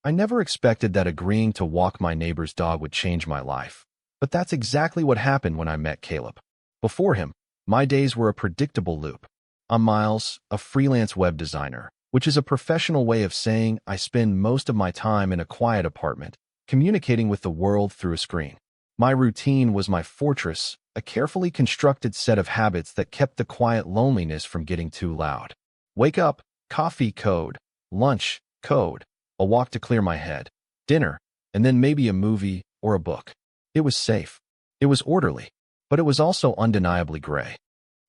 I never expected that agreeing to walk my neighbor's dog would change my life. But that's exactly what happened when I met Caleb. Before him, my days were a predictable loop. I'm Miles, a freelance web designer, which is a professional way of saying I spend most of my time in a quiet apartment, communicating with the world through a screen. My routine was my fortress, a carefully constructed set of habits that kept the quiet loneliness from getting too loud. Wake up, coffee, code; lunch, code; a walk to clear my head; dinner, and then maybe a movie or a book. It was safe. It was orderly, but it was also undeniably gray.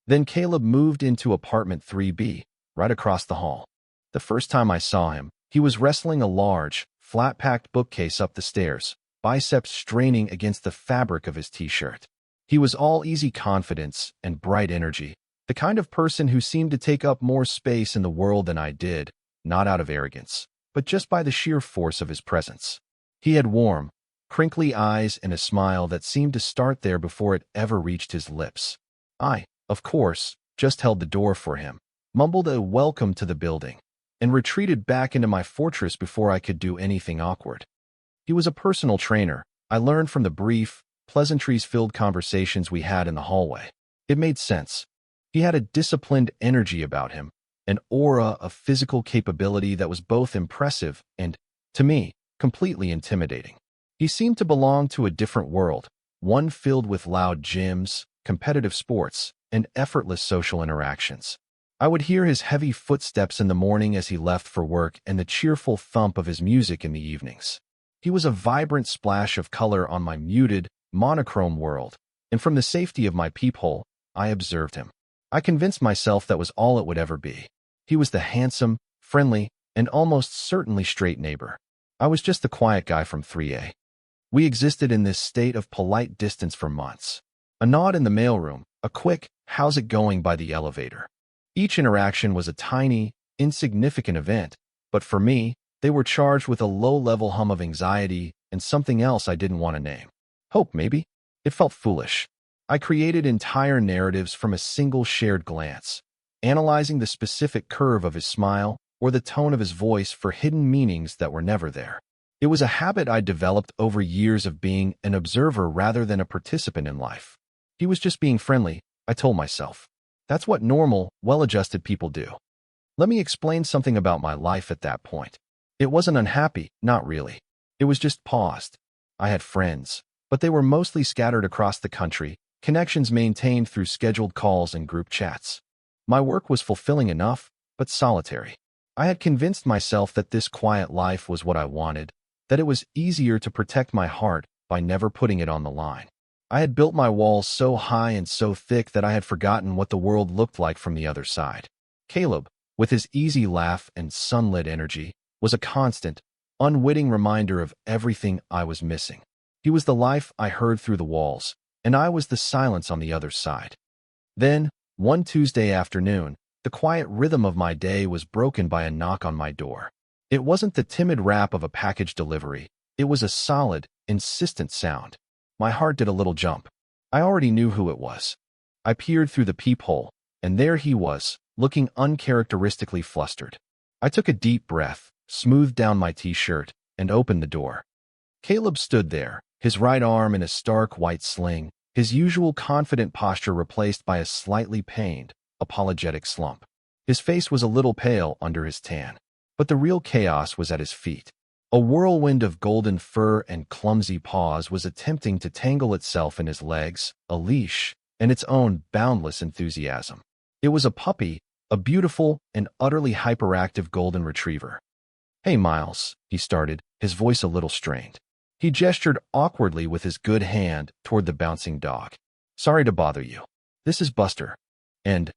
Then Caleb moved into apartment 3B, right across the hall. The first time I saw him, he was wrestling a large, flat-packed bookcase up the stairs, biceps straining against the fabric of his t-shirt. He was all easy confidence and bright energy, the kind of person who seemed to take up more space in the world than I did, not out of arrogance, but just by the sheer force of his presence. He had warm, crinkly eyes and a smile that seemed to start there before it ever reached his lips. I, of course, just held the door for him, mumbled a welcome to the building, and retreated back into my fortress before I could do anything awkward. He was a personal trainer. I learned from the brief, pleasantries-filled conversations we had in the hallway. It made sense. He had a disciplined energy about him, an aura of physical capability that was both impressive and, to me, completely intimidating. He seemed to belong to a different world, one filled with loud gyms, competitive sports, and effortless social interactions. I would hear his heavy footsteps in the morning as he left for work and the cheerful thump of his music in the evenings. He was a vibrant splash of color on my muted, monochrome world, and from the safety of my peephole, I observed him. I convinced myself that was all it would ever be. He was the handsome, friendly, and almost certainly straight neighbor. I was just the quiet guy from 3A. We existed in this state of polite distance for months. A nod in the mailroom, a quick, "How's it going?" by the elevator. Each interaction was a tiny, insignificant event, but for me, they were charged with a low-level hum of anxiety and something else I didn't want to name. Hope, maybe? It felt foolish. I created entire narratives from a single shared glance, analyzing the specific curve of his smile or the tone of his voice for hidden meanings that were never there. It was a habit I developed over years of being an observer rather than a participant in life. He was just being friendly, I told myself. That's what normal, well-adjusted people do. Let me explain something about my life at that point. It wasn't unhappy, not really. It was just paused. I had friends, but they were mostly scattered across the country, connections maintained through scheduled calls and group chats. My work was fulfilling enough, but solitary. I had convinced myself that this quiet life was what I wanted, that it was easier to protect my heart by never putting it on the line. I had built my walls so high and so thick that I had forgotten what the world looked like from the other side. Caleb, with his easy laugh and sunlit energy, was a constant, unwitting reminder of everything I was missing. He was the life I heard through the walls, and I was the silence on the other side. Then, one Tuesday afternoon, the quiet rhythm of my day was broken by a knock on my door. It wasn't the timid rap of a package delivery. It was a solid, insistent sound. My heart did a little jump. I already knew who it was. I peered through the peephole, and there he was, looking uncharacteristically flustered. I took a deep breath, smoothed down my t-shirt, and opened the door. Caleb stood there, his right arm in a stark white sling, his usual confident posture replaced by a slightly pained, apologetic slump. His face was a little pale under his tan, but the real chaos was at his feet. A whirlwind of golden fur and clumsy paws was attempting to tangle itself in his legs, a leash, and its own boundless enthusiasm. It was a puppy, a beautiful and utterly hyperactive golden retriever. "Hey, Miles," he started, his voice a little strained. He gestured awkwardly with his good hand toward the bouncing dog. "Sorry to bother you. This is Buster. And,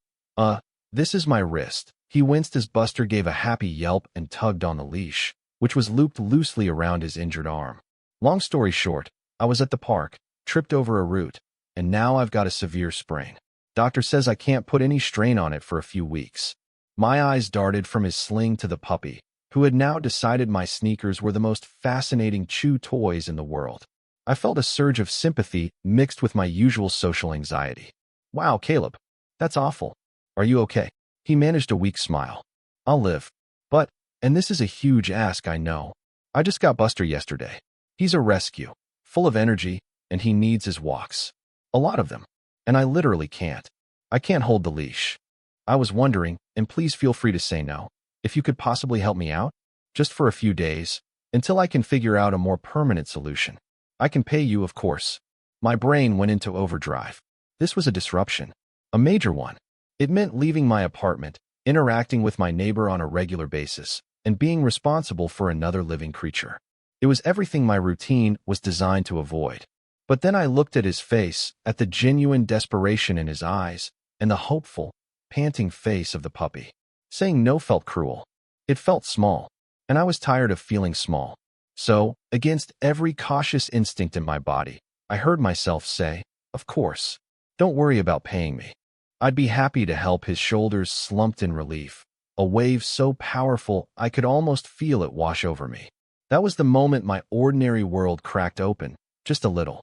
this is my wrist." He winced as Buster gave a happy yelp and tugged on the leash, which was looped loosely around his injured arm. Long story short, I was at the park, tripped over a root, and now I've got a severe sprain. Doctor says I can't put any strain on it for a few weeks. My eyes darted from his sling to the puppy, who had now decided my sneakers were the most fascinating chew toys in the world. I felt a surge of sympathy mixed with my usual social anxiety. "Wow, Caleb, that's awful. Are you okay?" He managed a weak smile. "I'll live. But, and this is a huge ask, I know, I just got Buster yesterday. He's a rescue, full of energy, and he needs his walks. A lot of them. And I literally can't. I can't hold the leash. I was wondering, and please feel free to say no, if you could possibly help me out, just for a few days, until I can figure out a more permanent solution. I can pay you, of course. My brain went into overdrive. This was a disruption. A major one. It meant leaving my apartment, interacting with my neighbor on a regular basis, and being responsible for another living creature. It was everything my routine was designed to avoid. But then I looked at his face, at the genuine desperation in his eyes, and the hopeful, panting face of the puppy. Saying no felt cruel. It felt small, and I was tired of feeling small. So, against every cautious instinct in my body, I heard myself say, "Of course. Don't worry about paying me. I'd be happy to help." His shoulders slumped in relief, a wave so powerful I could almost feel it wash over me. That was the moment my ordinary world cracked open, just a little.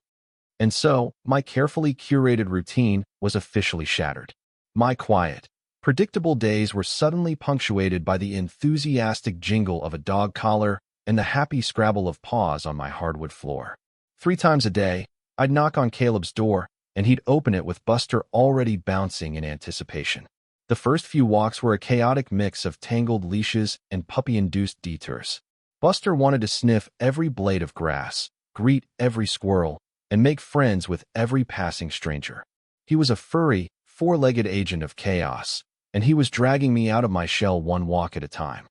And so, my carefully curated routine was officially shattered. My quiet, predictable days were suddenly punctuated by the enthusiastic jingle of a dog collar and the happy scrabble of paws on my hardwood floor. 3 times a day, I'd knock on Caleb's door, and he'd open it with Buster already bouncing in anticipation. The first few walks were a chaotic mix of tangled leashes and puppy-induced detours. Buster wanted to sniff every blade of grass, greet every squirrel, and make friends with every passing stranger. He was a furry, 4-legged agent of chaos, and he was dragging me out of my shell one walk at a time.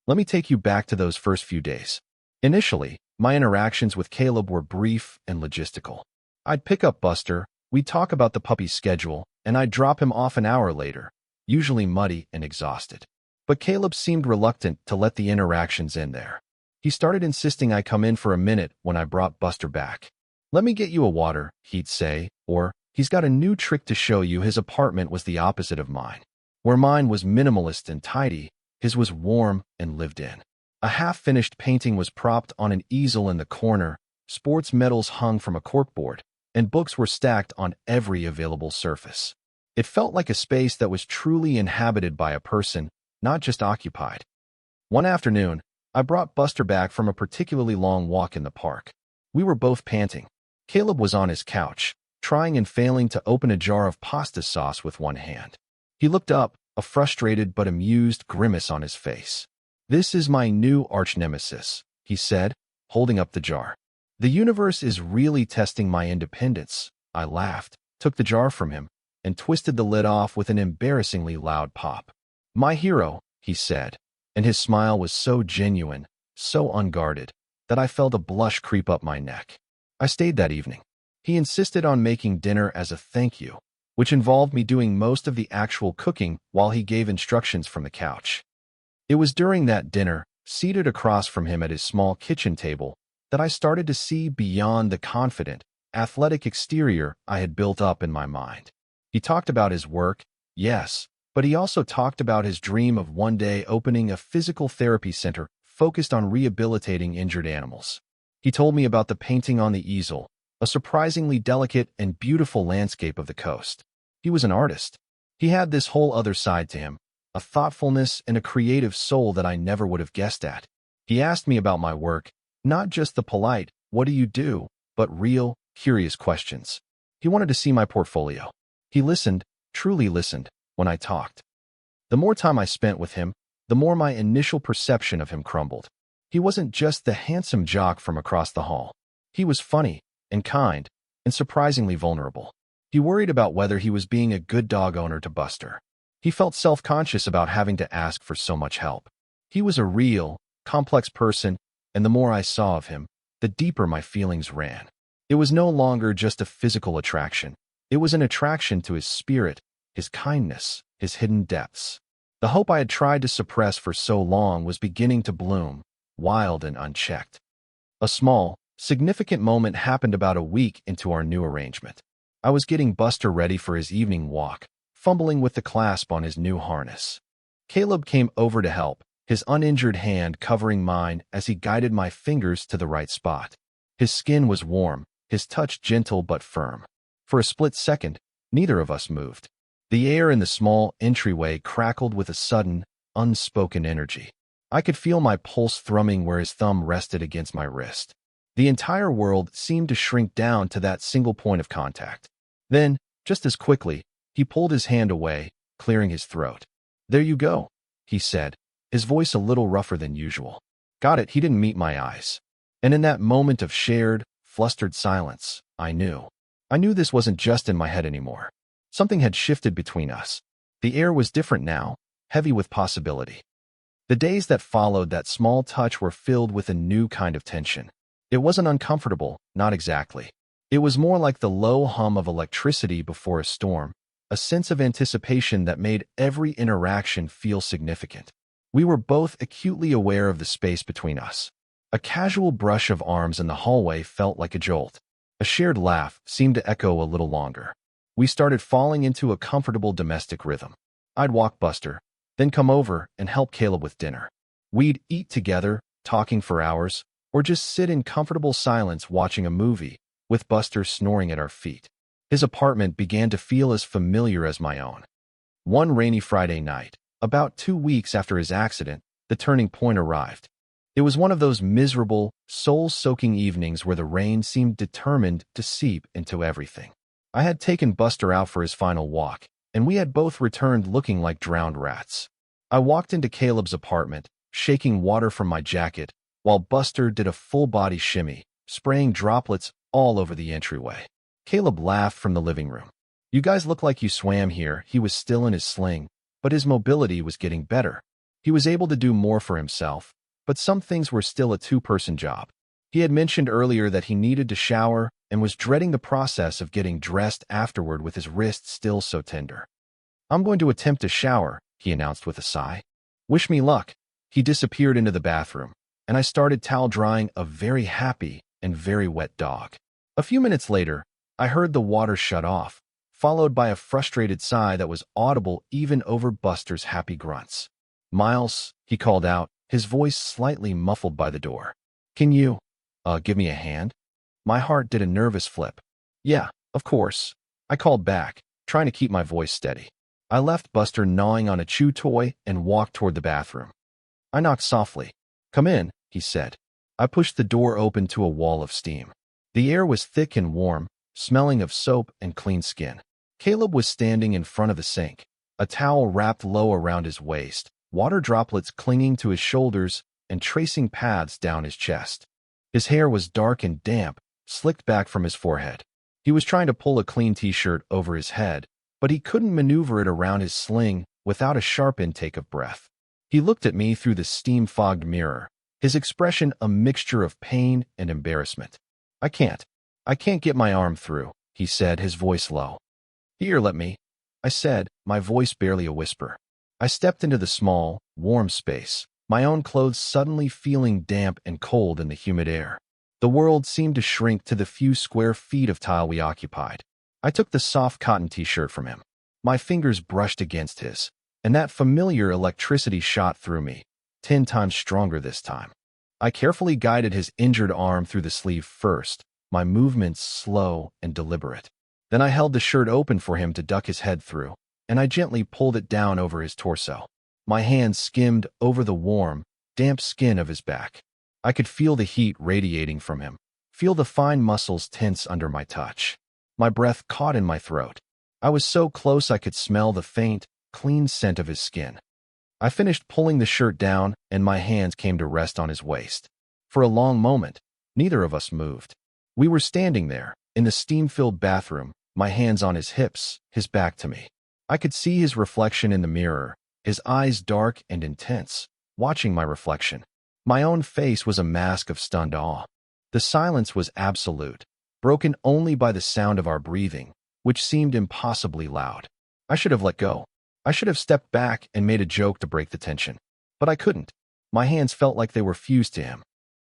Let me take you back to those first few days. Initially, my interactions with Caleb were brief and logistical. I'd pick up Buster, we'd talk about the puppy's schedule, and I'd drop him off an hour later, usually muddy and exhausted. But Caleb seemed reluctant to let the interactions end there. He started insisting I come in for a minute when I brought Buster back. "Let me get you a water," he'd say, or, "He's got a new trick to show you." His apartment was the opposite of mine. Where mine was minimalist and tidy, his was warm and lived in. A half-finished painting was propped on an easel in the corner, sports medals hung from a corkboard, and books were stacked on every available surface. It felt like a space that was truly inhabited by a person, not just occupied. One afternoon, I brought Buster back from a particularly long walk in the park. We were both panting. Caleb was on his couch, trying and failing to open a jar of pasta sauce with one hand. He looked up, a frustrated but amused grimace on his face. "This is my new arch-nemesis," he said, holding up the jar. "The universe is really testing my independence." I laughed, took the jar from him, and twisted the lid off with an embarrassingly loud pop. "My hero," he said, and his smile was so genuine, so unguarded, that I felt a blush creep up my neck. I stayed that evening. He insisted on making dinner as a thank you, which involved me doing most of the actual cooking while he gave instructions from the couch. It was during that dinner, seated across from him at his small kitchen table, that I started to see beyond the confident, athletic exterior I had built up in my mind. He talked about his work, yes, but he also talked about his dream of one day opening a physical therapy center focused on rehabilitating injured animals. He told me about the painting on the easel, a surprisingly delicate and beautiful landscape of the coast. He was an artist. He had this whole other side to him, a thoughtfulness and a creative soul that I never would have guessed at. He asked me about my work, not just the polite, "What do you do?" but real, curious questions. He wanted to see my portfolio. He listened, truly listened, when I talked. The more time I spent with him, the more my initial perception of him crumbled. He wasn't just the handsome jock from across the hall. He was funny, and kind, and surprisingly vulnerable. He worried about whether he was being a good dog owner to Buster. He felt self-conscious about having to ask for so much help. He was a real, complex person, and the more I saw of him, the deeper my feelings ran. It was no longer just a physical attraction. It was an attraction to his spirit, his kindness, his hidden depths. The hope I had tried to suppress for so long was beginning to bloom, wild and unchecked. A small, significant moment happened about a week into our new arrangement. I was getting Buster ready for his evening walk, fumbling with the clasp on his new harness. Caleb came over to help, his uninjured hand covering mine as he guided my fingers to the right spot. His skin was warm, his touch gentle but firm. For a split second, neither of us moved. The air in the small entryway crackled with a sudden, unspoken energy. I could feel my pulse thrumming where his thumb rested against my wrist. The entire world seemed to shrink down to that single point of contact. Then, just as quickly, he pulled his hand away, clearing his throat. "There you go," he said, his voice a little rougher than usual. Got it, he didn't meet my eyes. And in that moment of shared, flustered silence, I knew. I knew this wasn't just in my head anymore. Something had shifted between us. The air was different now, heavy with possibility. The days that followed that small touch were filled with a new kind of tension. It wasn't uncomfortable, not exactly. It was more like the low hum of electricity before a storm, a sense of anticipation that made every interaction feel significant. We were both acutely aware of the space between us. A casual brush of arms in the hallway felt like a jolt. A shared laugh seemed to echo a little longer. We started falling into a comfortable domestic rhythm. I'd walk Buster, then come over and help Caleb with dinner. We'd eat together, talking for hours, or just sit in comfortable silence watching a movie, with Buster snoring at our feet. His apartment began to feel as familiar as my own. One rainy Friday night, about 2 weeks after his accident, the turning point arrived. It was one of those miserable, soul-soaking evenings where the rain seemed determined to seep into everything. I had taken Buster out for his final walk, and we had both returned looking like drowned rats. I walked into Caleb's apartment, shaking water from my jacket, while Buster did a full-body shimmy, spraying droplets all over the entryway. Caleb laughed from the living room. "You guys look like you swam here." He was still in his sling, but his mobility was getting better. He was able to do more for himself, but some things were still a two-person job. He had mentioned earlier that he needed to shower and was dreading the process of getting dressed afterward with his wrist still so tender. "I'm going to attempt to shower," he announced with a sigh. "Wish me luck." He disappeared into the bathroom, and I started towel drying a very happy and very wet dog. A few minutes later, I heard the water shut off, followed by a frustrated sigh that was audible even over Buster's happy grunts. "Miles," he called out, his voice slightly muffled by the door. "Can you, give me a hand?" My heart did a nervous flip. "Yeah, of course," I called back, trying to keep my voice steady. I left Buster gnawing on a chew toy and walked toward the bathroom. I knocked softly. "Come in," he said. I pushed the door open to a wall of steam. The air was thick and warm, smelling of soap and clean skin. Caleb was standing in front of the sink, a towel wrapped low around his waist, water droplets clinging to his shoulders and tracing paths down his chest. His hair was dark and damp, slicked back from his forehead. He was trying to pull a clean t-shirt over his head, but he couldn't maneuver it around his sling without a sharp intake of breath. He looked at me through the steam-fogged mirror, his expression a mixture of pain and embarrassment. I can't get my arm through," he said, his voice low. "Here, let me," I said, my voice barely a whisper. I stepped into the small, warm space, my own clothes suddenly feeling damp and cold in the humid air. The world seemed to shrink to the few square feet of tile we occupied. I took the soft cotton t-shirt from him. My fingers brushed against his, and that familiar electricity shot through me, 10 times stronger this time. I carefully guided his injured arm through the sleeve first, my movements slow and deliberate. Then I held the shirt open for him to duck his head through, and I gently pulled it down over his torso. My hand skimmed over the warm, damp skin of his back. I could feel the heat radiating from him, feel the fine muscles tense under my touch. My breath caught in my throat. I was so close I could smell the faint, clean scent of his skin. I finished pulling the shirt down, and my hands came to rest on his waist. For a long moment, neither of us moved. We were standing there, in the steam-filled bathroom, my hands on his hips, his back to me. I could see his reflection in the mirror, his eyes dark and intense, watching my reflection. My own face was a mask of stunned awe. The silence was absolute, broken only by the sound of our breathing, which seemed impossibly loud. I should have let go. I should have stepped back and made a joke to break the tension. But I couldn't. My hands felt like they were fused to him.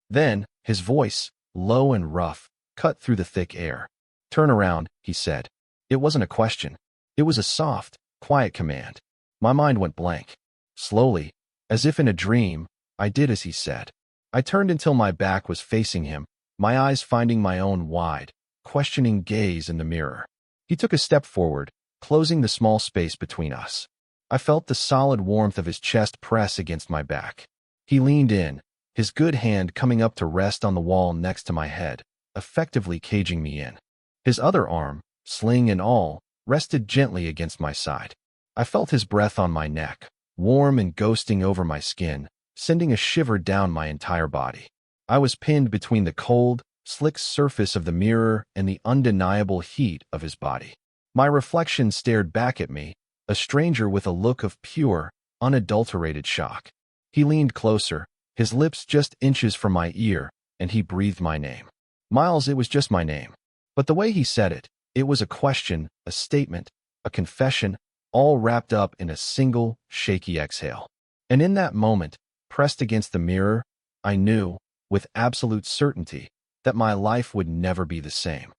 Then, his voice, low and rough, cut through the thick air. "Turn around," he said. It wasn't a question. It was a soft, quiet command. My mind went blank. Slowly, as if in a dream, I did as he said. I turned until my back was facing him, my eyes finding my own wide, questioning gaze in the mirror. He took a step forward, closing the small space between us. I felt the solid warmth of his chest press against my back. He leaned in, his good hand coming up to rest on the wall next to my head, effectively caging me in. His other arm, sling and all, rested gently against my side. I felt his breath on my neck, warm and ghosting over my skin, sending a shiver down my entire body. I was pinned between the cold, slick surface of the mirror and the undeniable heat of his body. My reflection stared back at me, a stranger with a look of pure, unadulterated shock. He leaned closer, his lips just inches from my ear, and he breathed my name. Miles, it was just my name. But the way he said it, it was a question, a statement, a confession, all wrapped up in a single, shaky exhale. And in that moment, pressed against the mirror, I knew, with absolute certainty, that my life would never be the same.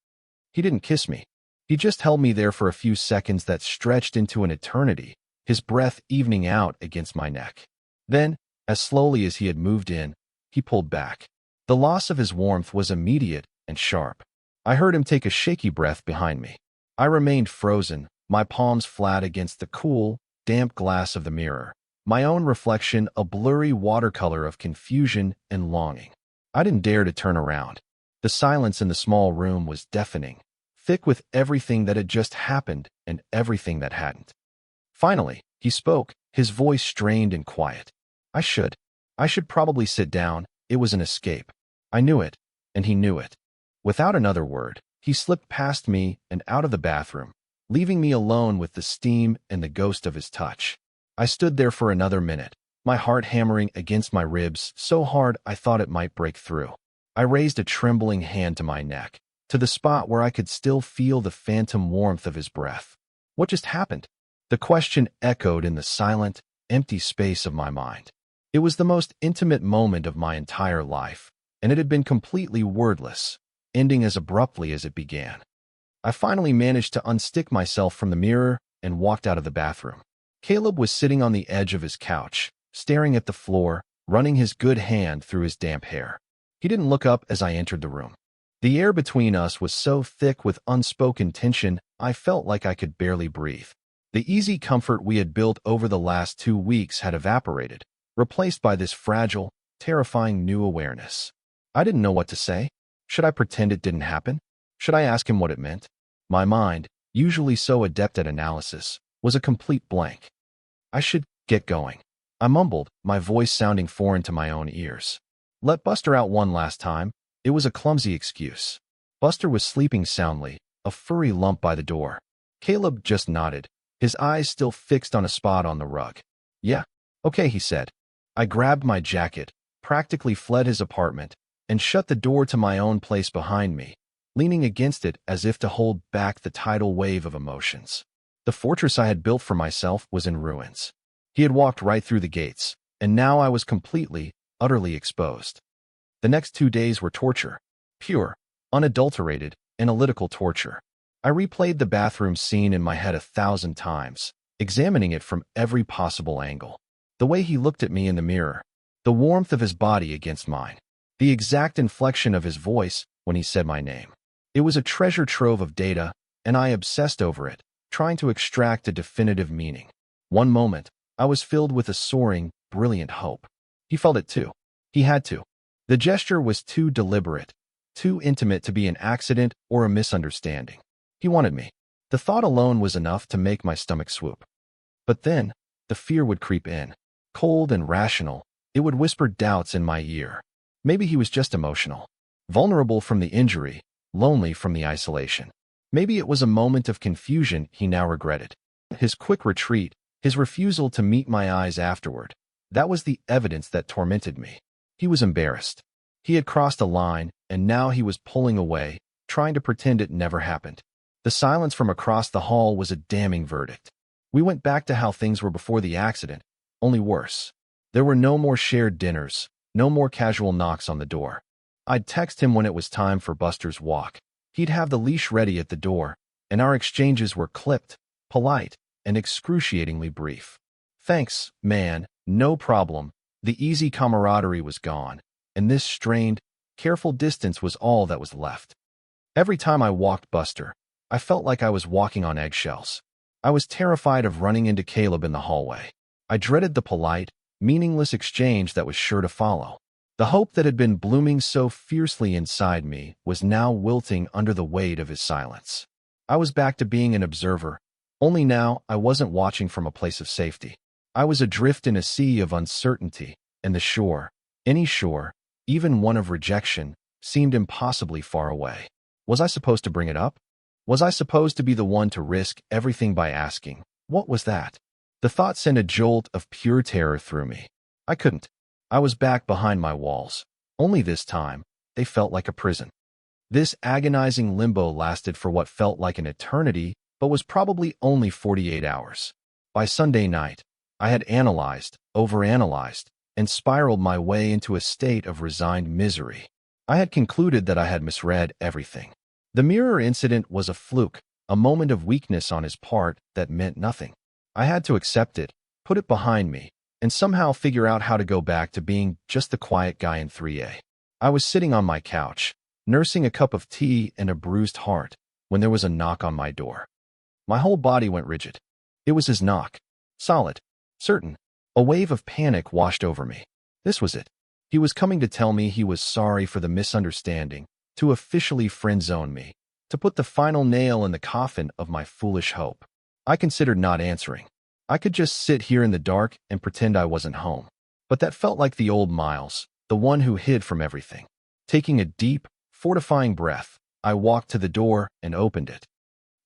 He didn't kiss me. He just held me there for a few seconds that stretched into an eternity, his breath evening out against my neck. Then, as slowly as he had moved in, he pulled back. The loss of his warmth was immediate and sharp. I heard him take a shaky breath behind me. I remained frozen, my palms flat against the cool, damp glass of the mirror, my own reflection a blurry watercolor of confusion and longing. I didn't dare to turn around. The silence in the small room was deafening, thick with everything that had just happened and everything that hadn't. Finally, he spoke, his voice strained and quiet. I should probably sit down. It was an escape. I knew it, and he knew it. Without another word, he slipped past me and out of the bathroom, leaving me alone with the steam and the ghost of his touch. I stood there for another minute, my heart hammering against my ribs so hard I thought it might break through. I raised a trembling hand to my neck, to the spot where I could still feel the phantom warmth of his breath. What just happened? The question echoed in the silent, empty space of my mind. It was the most intimate moment of my entire life, and it had been completely wordless, ending as abruptly as it began. I finally managed to unstick myself from the mirror and walked out of the bathroom. Caleb was sitting on the edge of his couch, staring at the floor, running his good hand through his damp hair. He didn't look up as I entered the room. The air between us was so thick with unspoken tension, I felt like I could barely breathe. The easy comfort we had built over the last 2 weeks had evaporated, replaced by this fragile, terrifying new awareness. I didn't know what to say. Should I pretend it didn't happen? Should I ask him what it meant? My mind, usually so adept at analysis, was a complete blank. I should get going. I mumbled, my voice sounding foreign to my own ears. Let Buster out one last time. It was a clumsy excuse. Buster was sleeping soundly, a furry lump by the door. Caleb just nodded, his eyes still fixed on a spot on the rug. Yeah, okay, he said. I grabbed my jacket, practically fled his apartment, and shut the door to my own place behind me, leaning against it as if to hold back the tidal wave of emotions. The fortress I had built for myself was in ruins. He had walked right through the gates, and now I was completely, utterly exposed. The next 2 days were torture. Pure, unadulterated, analytical torture. I replayed the bathroom scene in my head 1,000 times, examining it from every possible angle. The way he looked at me in the mirror, the warmth of his body against mine, the exact inflection of his voice when he said my name. It was a treasure trove of data, and I obsessed over it, trying to extract a definitive meaning. One moment, I was filled with a soaring, brilliant hope. He felt it too. He had to. The gesture was too deliberate, too intimate to be an accident or a misunderstanding. He wanted me. The thought alone was enough to make my stomach swoop. But then, the fear would creep in. Cold and rational, it would whisper doubts in my ear. Maybe he was just emotional. Vulnerable from the injury, lonely from the isolation. Maybe it was a moment of confusion he now regretted. His quick retreat, his refusal to meet my eyes afterward, that was the evidence that tormented me. He was embarrassed. He had crossed a line, and now he was pulling away, trying to pretend it never happened. The silence from across the hall was a damning verdict. We went back to how things were before the accident, only worse. There were no more shared dinners, no more casual knocks on the door. I'd text him when it was time for Buster's walk. He'd have the leash ready at the door, and our exchanges were clipped, polite, and excruciatingly brief. Thanks, man, no problem. The easy camaraderie was gone, and this strained, careful distance was all that was left. Every time I walked Buster, I felt like I was walking on eggshells. I was terrified of running into Caleb in the hallway. I dreaded the polite, meaningless exchange that was sure to follow. The hope that had been blooming so fiercely inside me was now wilting under the weight of his silence. I was back to being an observer, only now I wasn't watching from a place of safety. I was adrift in a sea of uncertainty, and the shore, any shore, even one of rejection, seemed impossibly far away. Was I supposed to bring it up? Was I supposed to be the one to risk everything by asking, what was that? The thought sent a jolt of pure terror through me. I couldn't. I was back behind my walls. Only this time, they felt like a prison. This agonizing limbo lasted for what felt like an eternity, but was probably only 48 hours. By Sunday night, I had analyzed, overanalyzed, and spiraled my way into a state of resigned misery. I had concluded that I had misread everything. The mirror incident was a fluke, a moment of weakness on his part that meant nothing. I had to accept it, put it behind me, and somehow figure out how to go back to being just the quiet guy in 3A. I was sitting on my couch, nursing a cup of tea and a bruised heart, when there was a knock on my door. My whole body went rigid. It was his knock. Solid. Certain. A wave of panic washed over me. This was it. He was coming to tell me he was sorry for the misunderstanding, to officially friend-zone me, to put the final nail in the coffin of my foolish hope. I considered not answering. I could just sit here in the dark and pretend I wasn't home. But that felt like the old Miles, the one who hid from everything. Taking a deep, fortifying breath, I walked to the door and opened it.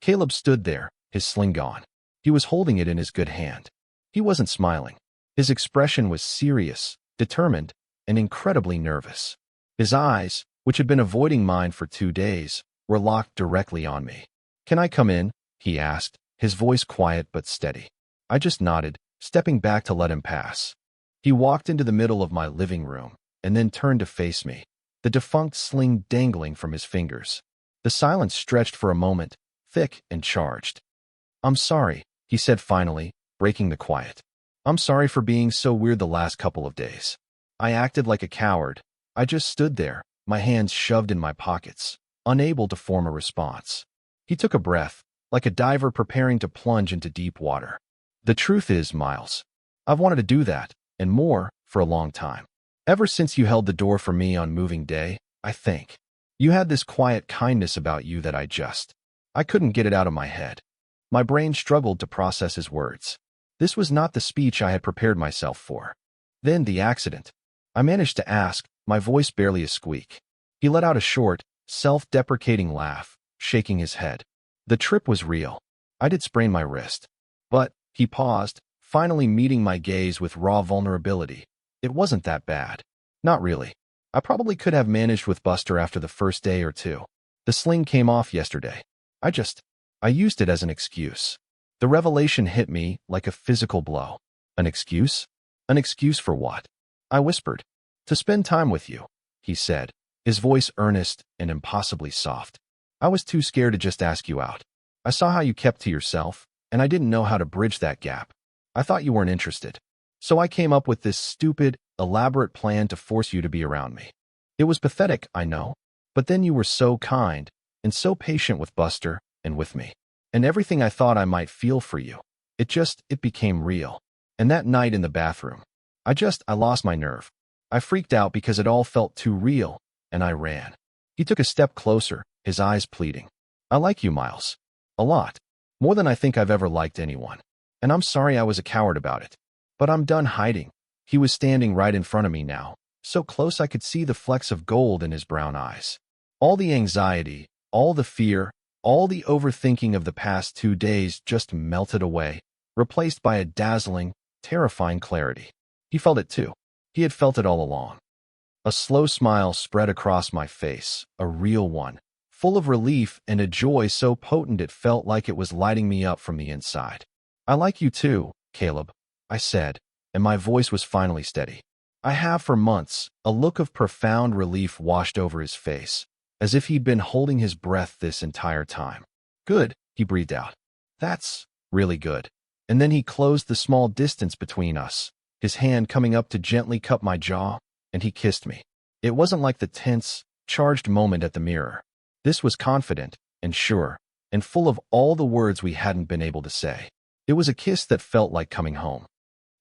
Caleb stood there, his sling gone. He was holding it in his good hand. He wasn't smiling. His expression was serious, determined, and incredibly nervous. His eyes, which had been avoiding mine for 2 days, were locked directly on me. "Can I come in?" he asked, his voice quiet but steady. I just nodded, stepping back to let him pass. He walked into the middle of my living room, and then turned to face me, the defunct sling dangling from his fingers. The silence stretched for a moment, thick and charged. "I'm sorry," he said finally, breaking the quiet. "I'm sorry for being so weird the last couple of days. I acted like a coward. I just stood there, my hands shoved in my pockets, unable to form a response." He took a breath, like a diver preparing to plunge into deep water. "The truth is, Miles, I've wanted to do that, and more, for a long time. Ever since you held the door for me on moving day, I think. You had this quiet kindness about you that I couldn't get it out of my head." My brain struggled to process his words. This was not the speech I had prepared myself for. Then the accident. I managed to ask, my voice barely a squeak. He let out a short, self-deprecating laugh, shaking his head. "The trip was real. I did sprain my wrist. But," he paused, finally meeting my gaze with raw vulnerability, "it wasn't that bad. Not really. I probably could have managed with Buster after the first day or two. The sling came off yesterday. I used it as an excuse." The revelation hit me like a physical blow. An excuse? An excuse for what? I whispered. "To spend time with you," he said, his voice earnest and impossibly soft. "I was too scared to just ask you out. I saw how you kept to yourself, and I didn't know how to bridge that gap. I thought you weren't interested. So I came up with this stupid, elaborate plan to force you to be around me. It was pathetic, I know, but then you were so kind, and so patient with Buster, and with me. And everything I thought I might feel for you, it became real. And that night in the bathroom, I lost my nerve. I freaked out because it all felt too real, and I ran." He took a step closer, his eyes pleading. "I like you, Miles. A lot. More than I think I've ever liked anyone. And I'm sorry I was a coward about it. But I'm done hiding." He was standing right in front of me now, so close I could see the flecks of gold in his brown eyes. All the anxiety, all the fear, all the overthinking of the past 2 days just melted away, replaced by a dazzling, terrifying clarity. He felt it too. He had felt it all along. A slow smile spread across my face, a real one, full of relief and a joy so potent it felt like it was lighting me up from the inside. "I like you too, Caleb," I said, and my voice was finally steady. "I have for months." A look of profound relief washed over his face, as if he'd been holding his breath this entire time. "Good," he breathed out. "That's really good." And then he closed the small distance between us, his hand coming up to gently cup my jaw, and he kissed me. It wasn't like the tense, charged moment at the mirror. This was confident, and sure, and full of all the words we hadn't been able to say. It was a kiss that felt like coming home.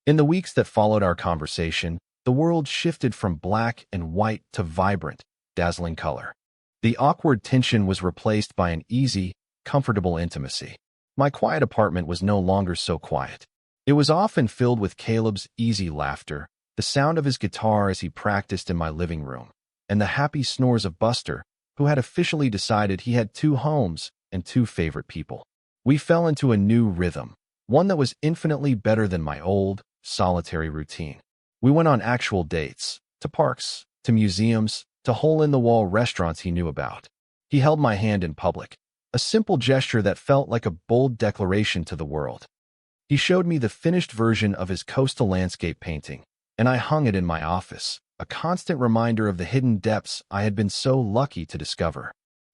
In the weeks that followed our conversation, the world shifted from black and white to vibrant, dazzling color. The awkward tension was replaced by an easy, comfortable intimacy. My quiet apartment was no longer so quiet. It was often filled with Caleb's easy laughter, the sound of his guitar as he practiced in my living room, and the happy snores of Buster, who had officially decided he had two homes and two favorite people. We fell into a new rhythm, one that was infinitely better than my old, solitary routine. We went on actual dates, to parks, to museums, to hole-in-the-wall restaurants he knew about. He held my hand in public, a simple gesture that felt like a bold declaration to the world. He showed me the finished version of his coastal landscape painting, and I hung it in my office, a constant reminder of the hidden depths I had been so lucky to discover.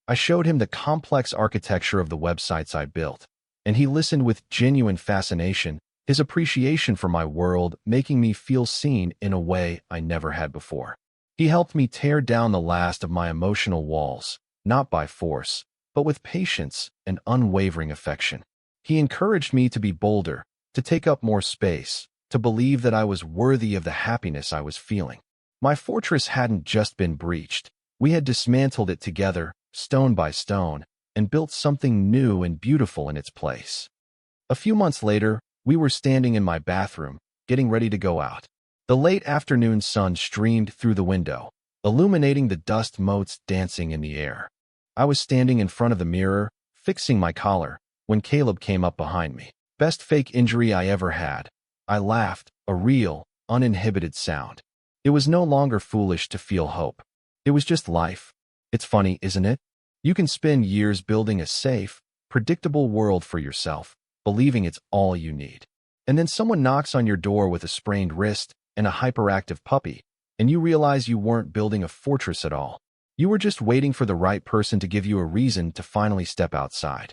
I showed him the complex architecture of the websites I built, and he listened with genuine fascination, his appreciation for my world making me feel seen in a way I never had before. He helped me tear down the last of my emotional walls, not by force, but with patience and unwavering affection. He encouraged me to be bolder, to take up more space, to believe that I was worthy of the happiness I was feeling. My fortress hadn't just been breached. We had dismantled it together, stone by stone, and built something new and beautiful in its place. A few months later, we were standing in my bathroom, getting ready to go out. The late afternoon sun streamed through the window, illuminating the dust motes dancing in the air. I was standing in front of the mirror, fixing my collar, when Caleb came up behind me. Best fake injury I ever had. I laughed, a real, uninhibited sound. It was no longer foolish to feel hope. It was just life. It's funny, isn't it? You can spend years building a safe, predictable world for yourself, believing it's all you need. And then someone knocks on your door with a sprained wrist and a hyperactive puppy, and you realize you weren't building a fortress at all. You were just waiting for the right person to give you a reason to finally step outside.